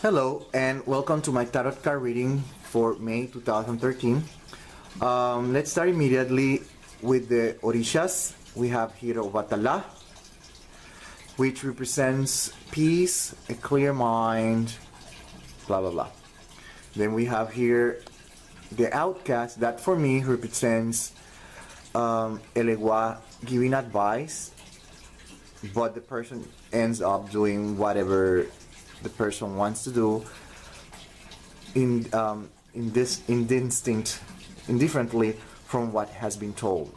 Hello and welcome to my tarot card reading for May 2013. Let's start immediately with the Orishas. We have here Obatala, which represents peace, a clear mind, blah blah blah. Then we have here the Outcast, that for me represents Elegua giving advice, but the person ends up doing whatever the person wants to do in instinct, indifferently from what has been told.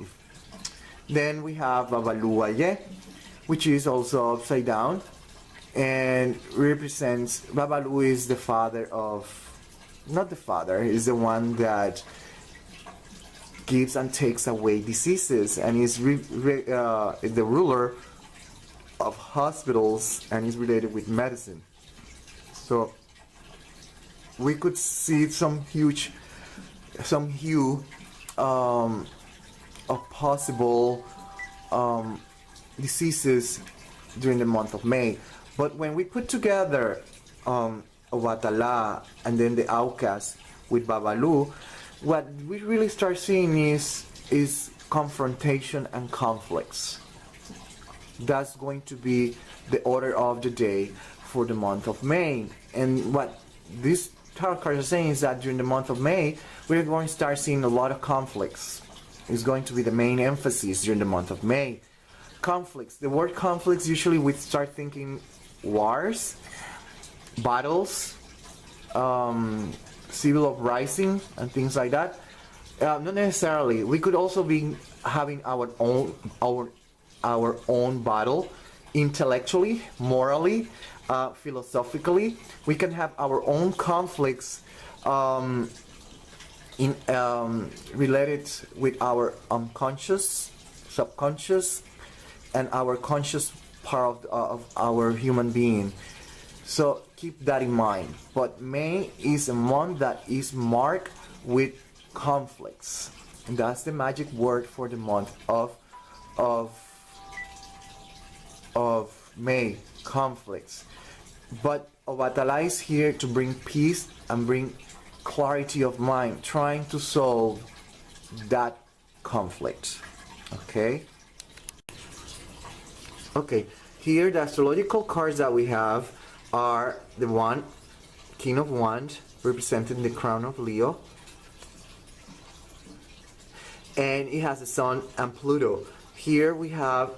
Then we have Babaluaye, which is also upside down and represents, Babalu is the father of, not the father, is the one that gives and takes away diseases, and is the ruler of hospitals and is related with medicine. So we could see some hue of possible diseases during the month of May. But when we put together Obatala and then the Outcast with Babalu, what we really start seeing is confrontation and conflicts. That's going to be the order of the day for the month of May. And what these tarot cards are saying is that during the month of May, we're going to start seeing a lot of conflicts. It's going to be the main emphasis during the month of May. Conflicts. The word conflicts, usually we start thinking wars, battles, civil uprising, and things like that. Not necessarily. We could also be having our own battle, intellectually, morally, philosophically. We can have our own conflicts related with our unconscious, subconscious, and our conscious part of our human being. So keep that in mind. But May is a month that is marked with conflicts, and that's the magic word for the month of May, conflicts. But Obatala is here to bring peace and bring clarity of mind, trying to solve that conflict. Okay, here the astrological cards that we have are the one, King of Wands, representing the crown of Leo, and it has the Sun and Pluto. Here we have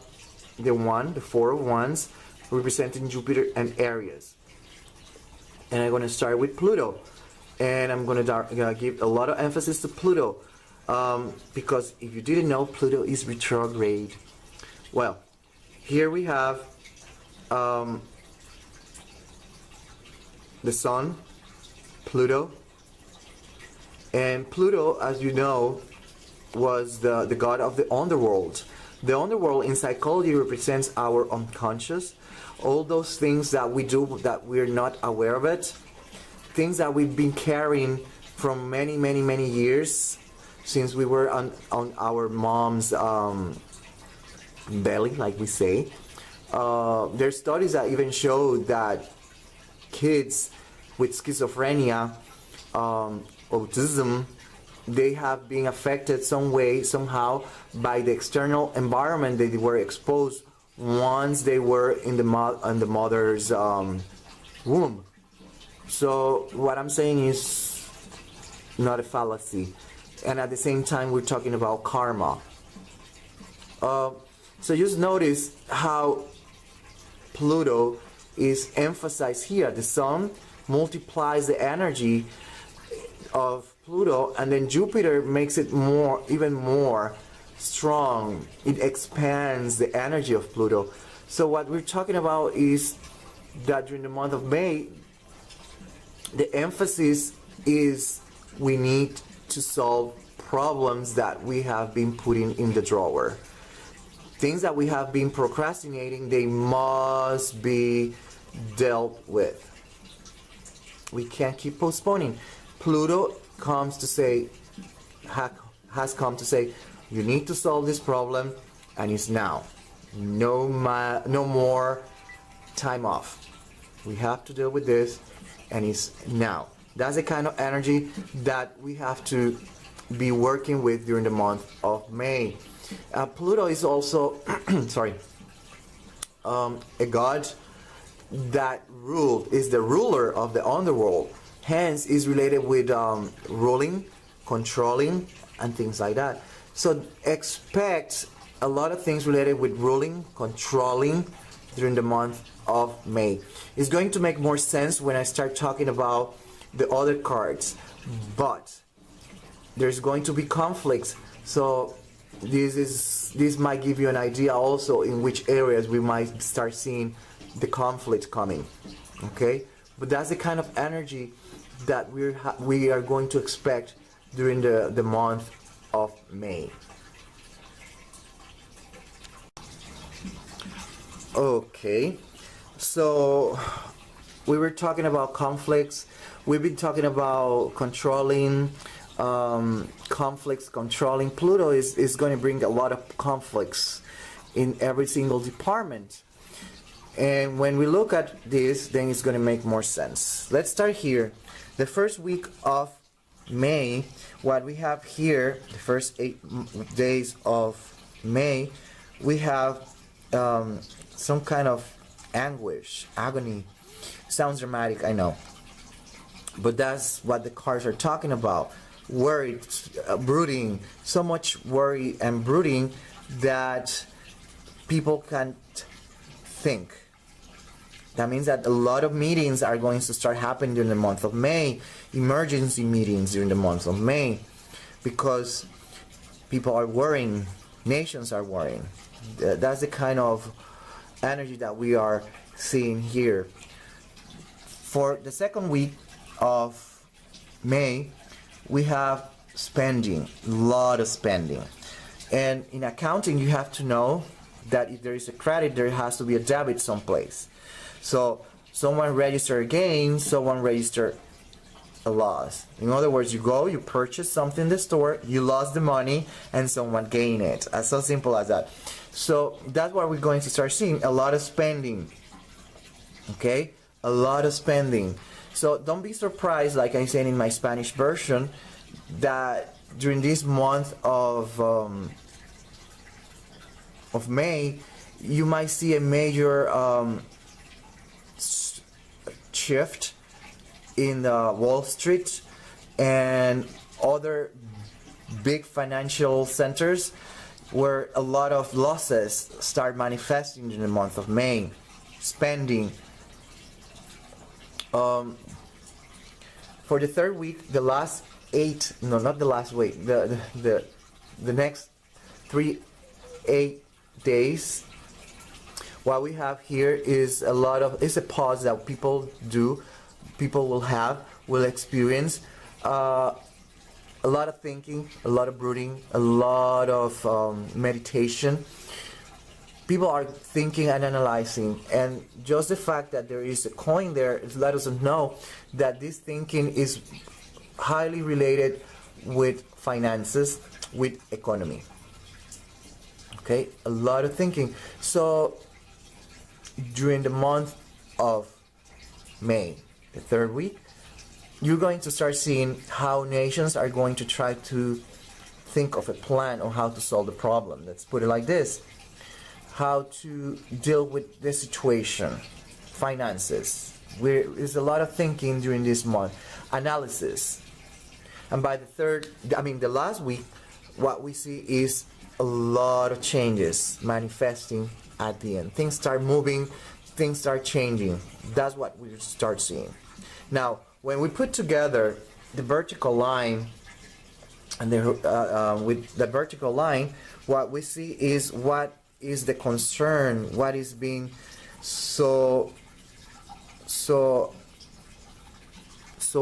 the Four of Wands, representing Jupiter and Aries. And I'm going to start with Pluto, and I'm going to give a lot of emphasis to Pluto, because if you didn't know, Pluto is retrograde. Well, here we have the Sun, Pluto, and Pluto, as you know, was the god of the underworld. The underworld in psychology represents our unconscious, all those things that we do that we're not aware of it, things that we've been carrying from many years, since we were on our mom's belly, like we say. There's studies that even show that kids with schizophrenia, autism, they have been affected some way, somehow, by the external environment they were exposed once they were in the mother's womb. So what I'm saying is not a fallacy, and at the same time we're talking about karma. So just notice how Pluto is emphasized here. The Sun multiplies the energy of Pluto, and then Jupiter makes it even more strong. It expands the energy of Pluto. So what we're talking about is that during the month of May, the emphasis is we need to solve problems that we have been putting in the drawer. Things that we have been procrastinating, they must be dealt with. We can't keep postponing. Pluto comes to say, has come to say, you need to solve this problem, and it's now. No more time off. We have to deal with this, and it's now. That's the kind of energy that we have to be working with during the month of May. Pluto is also sorry, a god that is the ruler of the underworld, hence is related with ruling, controlling, and things like that. So expect a lot of things related with ruling, controlling during the month of May. It's going to make more sense when I start talking about the other cards, but there's going to be conflicts. So this might give you an idea also in which areas we might start seeing the conflict coming. Okay, but that's the kind of energy that we are going to expect during the month of May. Okay, so we were talking about conflicts. We've been talking about controlling, conflicts, controlling. Pluto is going to bring a lot of conflicts in every single department. And when we look at this, then it's going to make more sense. Let's start here. The first week of May, what we have here, the first 8 days of May, we have some kind of anguish, agony. Sounds dramatic, I know. But that's what the cards are talking about. Worried, brooding, so much worry and brooding that people can't think. That means that a lot of meetings are going to start happening during the month of May, emergency meetings during the month of May, because people are worrying, nations are worrying. That's the kind of energy that we are seeing here. For the second week of May, we have spending, a lot of spending. And in accounting, you have to know that if there is a credit, there has to be a debit someplace. So someone register a gain, someone register a loss. In other words, you go, you purchase something in the store, you lost the money, and someone gained it. It's so simple as that. So that's what we're going to start seeing, a lot of spending. Okay? A lot of spending. So don't be surprised, like I said in my Spanish version, that during this month of May, you might see a major shift in Wall Street and other big financial centers where a lot of losses start manifesting in the month of May. Spending. For the third week, the last 8, no, not the last week, the next 8 days, what we have here is it's a pause that people will experience, a lot of thinking, a lot of brooding, a lot of meditation. People are thinking and analyzing, and just the fact that there is a coin there let us know that this thinking is highly related with finances, with economy. Okay, a lot of thinking. So during the month of May, the third week, you're going to start seeing how nations are going to try to think of a plan on how to solve the problem. Let's put it like this. How to deal with the situation, finances. There's a lot of thinking during this month, analysis. And by the last week, what we see is a lot of changes manifesting at the end. Things start moving, things start changing. That's what we start seeing. Now, when we put together the vertical line and with the vertical line, what we see is what is the concern, what is being so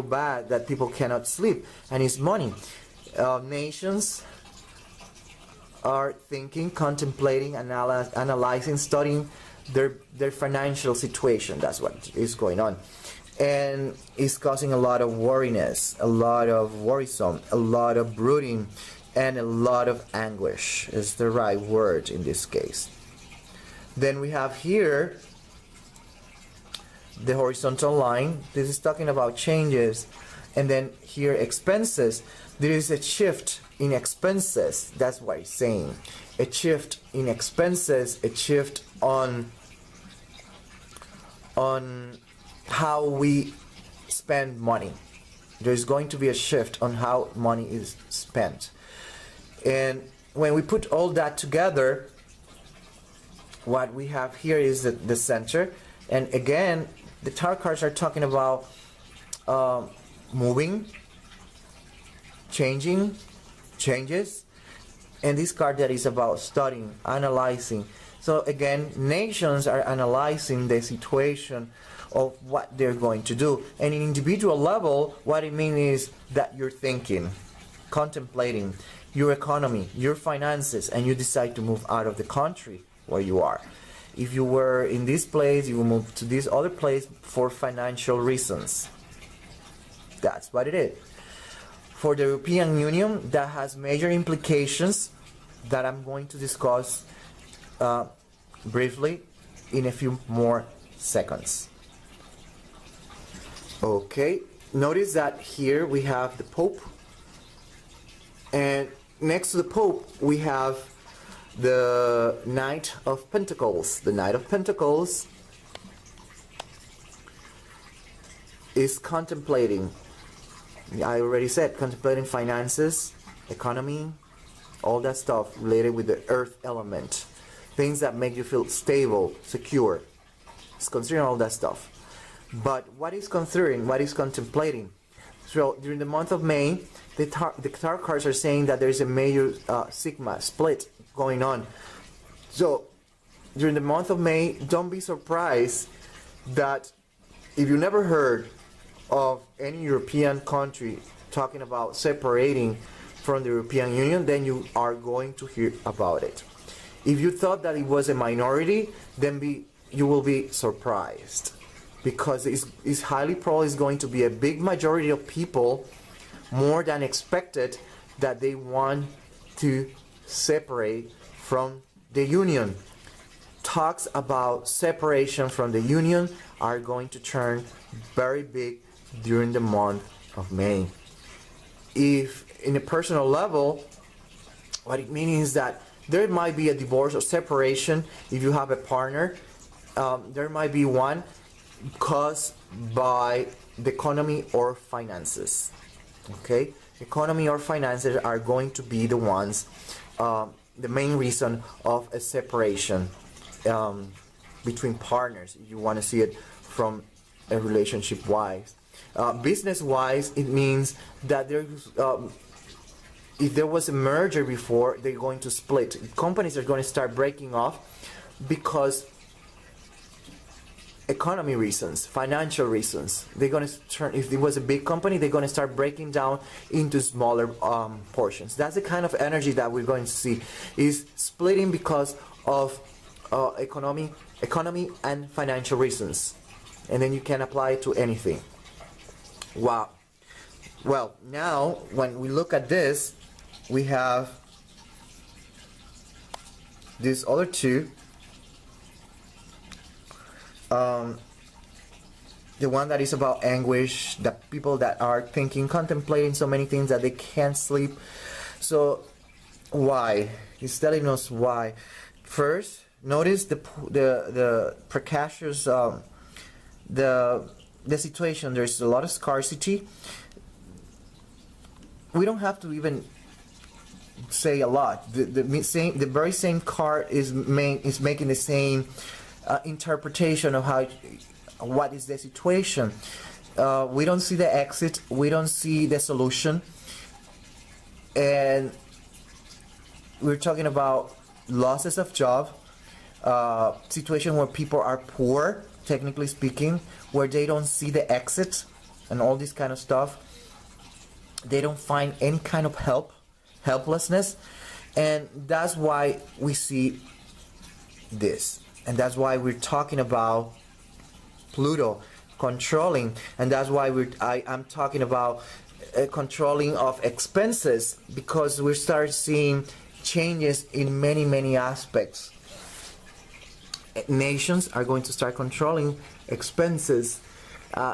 bad that people cannot sleep, and it's money. Nations are thinking, contemplating, analyzing, studying their financial situation. That's what is going on, and it's causing a lot of worriness, a lot of worrisome, a lot of brooding, and a lot of anguish is the right word in this case. Then we have here the horizontal line. This is talking about changes. And then here, expenses. There is a shift in expenses. That's what it's saying. A shift in expenses, a shift on how we spend money. There's going to be a shift on how money is spent. And when we put all that together, what we have here is the center. And again, the tarot cards are talking about moving, changing, changes. And this card that is about studying, analyzing. So again, nations are analyzing the situation of what they're going to do. And in individual level, what it means is that you're thinking, contemplating your economy, your finances, and you decide to move out of the country where you are. If you were in this place, you will move to this other place for financial reasons. That's what it is. For the European Union, that has major implications that I'm going to discuss briefly in a few more seconds. Okay, notice that here we have the Pope, and next to the Pope we have the Knight of Pentacles. The Knight of Pentacles is contemplating, I already said, contemplating finances, economy, all that stuff related with the earth element. Things that make you feel stable, secure. It's considering all that stuff. But what is considering, what is contemplating? So during the month of May, the tarot cards are saying that there is a major sigma split going on. So during the month of May, don't be surprised that if you never heard of any European country talking about separating from the European Union, then you are going to hear about it. If you thought that it was a minority, then you will be surprised, because it's highly probably is going to be a big majority of people, more than expected, that they want to separate from the Union. Talks about separation from the Union are going to turn very big during the month of May. If in a personal level, what it means is that there might be a divorce or separation if you have a partner. There might be one caused by the economy or finances. Okay, economy or finances are going to be the ones, the main reason of a separation between partners. You want to see it from a relationship wise. Business wise, it means that there's if there was a merger before, they're going to split. Companies are going to start breaking off because economy reasons, financial reasons. They're going to turn, if it was a big company, they're going to start breaking down into smaller portions. That's the kind of energy that we're going to see, is splitting because of economy and financial reasons. And then you can apply it to anything. Wow. Well, now when we look at this, we have these other two. The one that is about anguish, the people that are thinking, contemplating so many things that they can't sleep. So why? He's telling us why. First, notice the precarious, the situation. There's a lot of scarcity. We don't have to even say a lot. The very same card is making the same interpretation of what is the situation. We don't see the exit, we don't see the solution, and we're talking about losses of job, situation where people are poor, technically speaking, where they don't see the exit and all this kind of stuff. They don't find any kind of helplessness, and that's why we see this. And that's why we're talking about Pluto controlling, and that's why I'm talking about controlling of expenses, because we start seeing changes in many aspects. nations are going to start controlling expenses.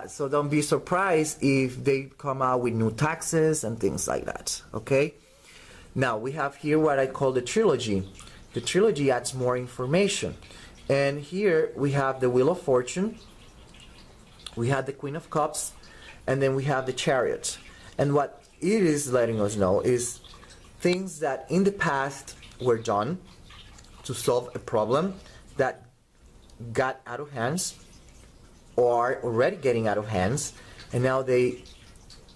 So don't be surprised if they come out with new taxes and things like that. Okay. Now we have here what I call the trilogy. The trilogy adds more information. And here we have the Wheel of Fortune. We have the Queen of Cups. And then we have the Chariot. And what it is letting us know is things that in the past were done to solve a problem that got out of hands or already getting out of hands, and now there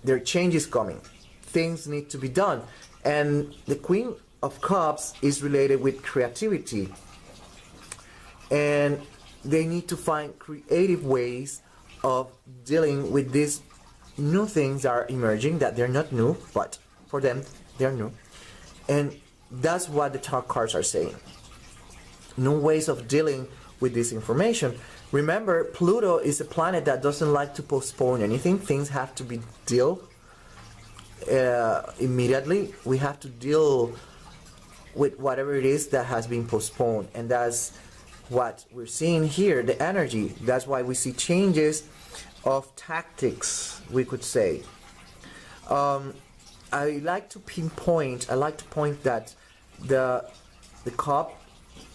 are changes coming. Things need to be done. And the Queen of Cups is related with creativity. And they need to find creative ways of dealing with these new things that are emerging, that they're not new, but for them, they're new. And that's what the tarot cards are saying. New ways of dealing with this information. Remember, Pluto is a planet that doesn't like to postpone anything. Things have to be dealt immediately. We have to deal with whatever it is that has been postponed. And that's what we're seeing here, the energy. That's why we see changes of tactics, we could say. I like to point that the cup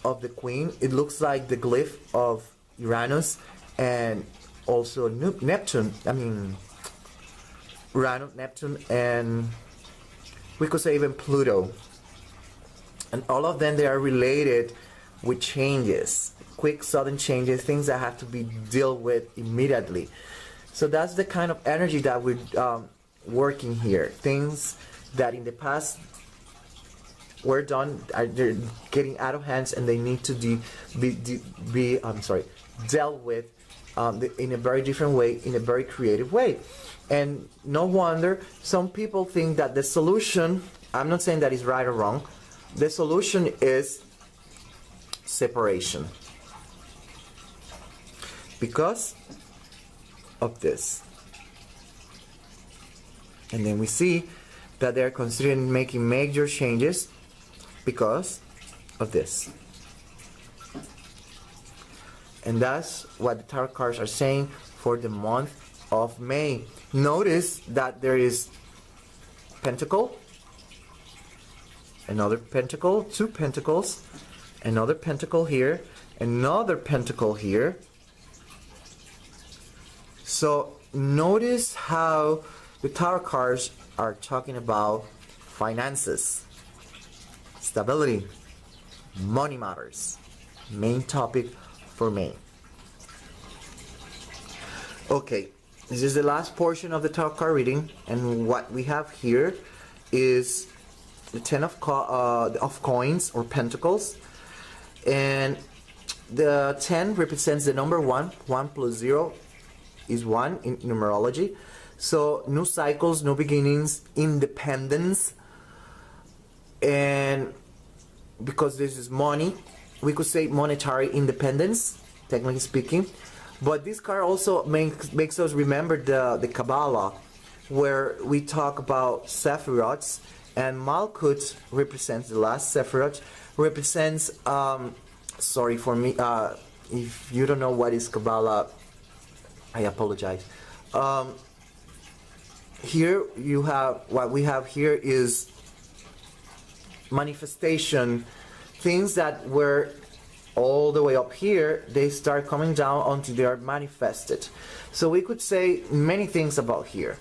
of the Queen, it looks like the glyph of Uranus and also Neptune. I mean, Uranus, Neptune, and we could say even Pluto. And all of them, they are related with changes, quick, sudden changes, things that have to be dealt with immediately. So that's the kind of energy that we're working here. Things that in the past were done, they're getting out of hands, and they need to be dealt with in a very different way, in a very creative way. And no wonder some people think that the solution, I'm not saying that is right or wrong, the solution is separation. Because of this. And then we see that they're considering making major changes because of this. And that's what the tarot cards are saying for the month of May. Notice that there is Pentacle, another Pentacle, two Pentacles, another Pentacle here, another Pentacle here. So notice how the tarot cards are talking about finances, stability, money matters, main topic for May. Okay, this is the last portion of the tarot card reading, and what we have here is the 10 of coins or pentacles, and the 10 represents the number 1. 1 plus 0 is 1 in numerology. So new cycles, new beginnings, independence, and because this is money, we could say monetary independence, technically speaking. But this card also makes us remember the Kabbalah, where we talk about Sephiroths, and Malkut represents the last Sephiroth, represents, sorry for me, if you don't know what is Kabbalah, I apologize. Here you have, what we have here is manifestation, things that were all the way up here, they start coming down until they are manifested. So we could say many things about here.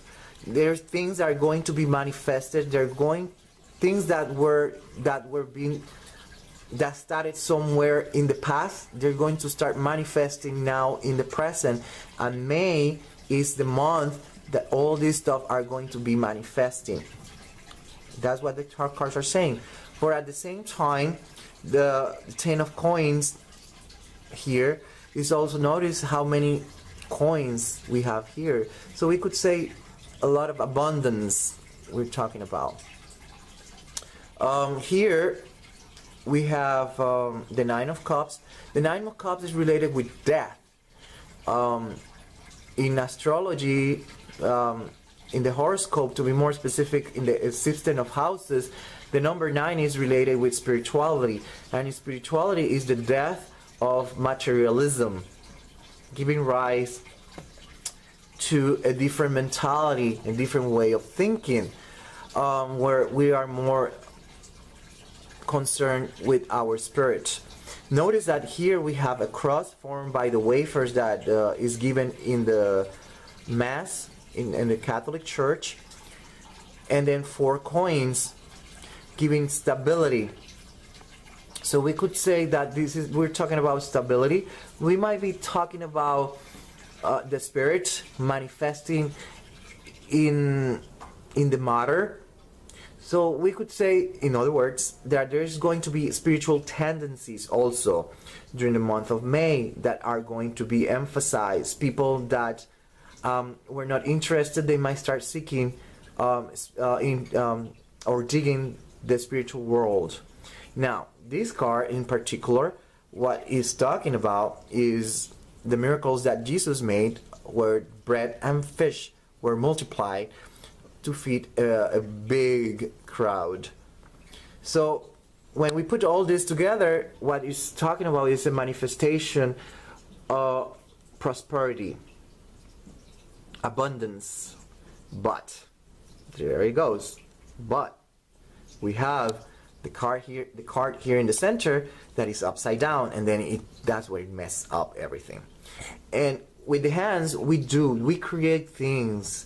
There's things that are going to be manifested. They're going, things that started somewhere in the past, they're going to start manifesting now in the present. And May is the month that all this stuff are going to be manifesting. That's what the tarot cards are saying. But at the same time, the 10 of coins here is also, notice how many coins we have here. So we could say a lot of abundance we're talking about. Here we have the 9 of Cups. The 9 of Cups is related with death. In astrology, in the horoscope, to be more specific, in the system of houses, the number 9 is related with spirituality, and spirituality is the death of materialism, giving rise to a different mentality, a different way of thinking, where we are more concerned with our spirit. Notice that here we have a cross formed by the wafers that is given in the Mass in the Catholic Church, and then 4 coins giving stability. So we could say that we're talking about stability. We might be talking about the spirit manifesting in the matter. So we could say, in other words, that there's going to be spiritual tendencies also during the month of May that are going to be emphasized. People that were not interested, they might start seeking or digging the spiritual world. Now, this card in particular, what it's talking about is the miracles that Jesus made, where bread and fish were multiplied to feed a big crowd. So when we put all this together, what it's talking about is a manifestation of prosperity, abundance. But there it goes. But we have the card here in the center that is upside down, and then that's where it messes up everything. And with the hands, we create things.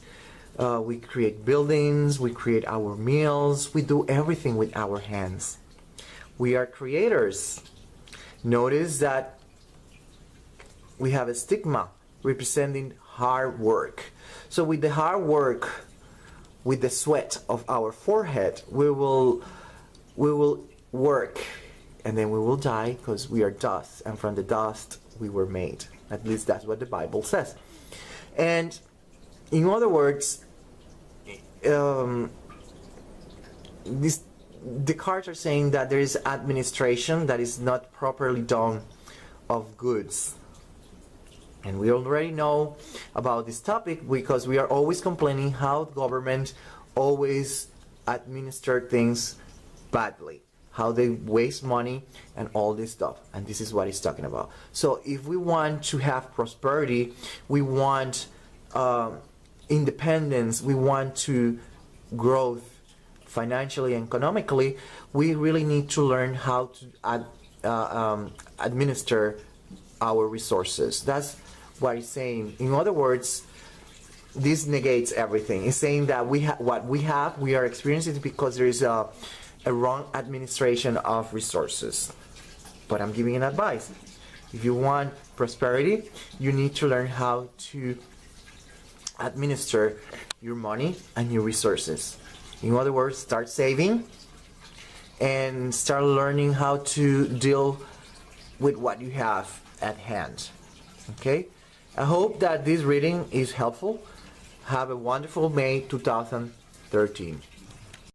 We create buildings, we create our meals, we do everything with our hands. We are creators. Notice that we have a stigma representing hard work. So with the hard work, with the sweat of our forehead, we will work, and then we will die, because we are dust, and from the dust we were made. At least that's what the Bible says. And in other words, the cards are saying that there is administration that is not properly done of goods. And we already know about this topic because we are always complaining how government always administer things badly, how they waste money and all this stuff. And this is what he's talking about. So if we want to have prosperity, we want independence, we want to growth financially and economically, we really need to learn how to administer our resources. That's what he's saying. In other words, this negates everything. It's saying that we are experiencing it because there is a wrong administration of resources. But I'm giving an advice. If you want prosperity, you need to learn how to administer your money and your resources. In other words, start saving and start learning how to deal with what you have at hand. Okay? I hope that this reading is helpful. Have a wonderful May 2013.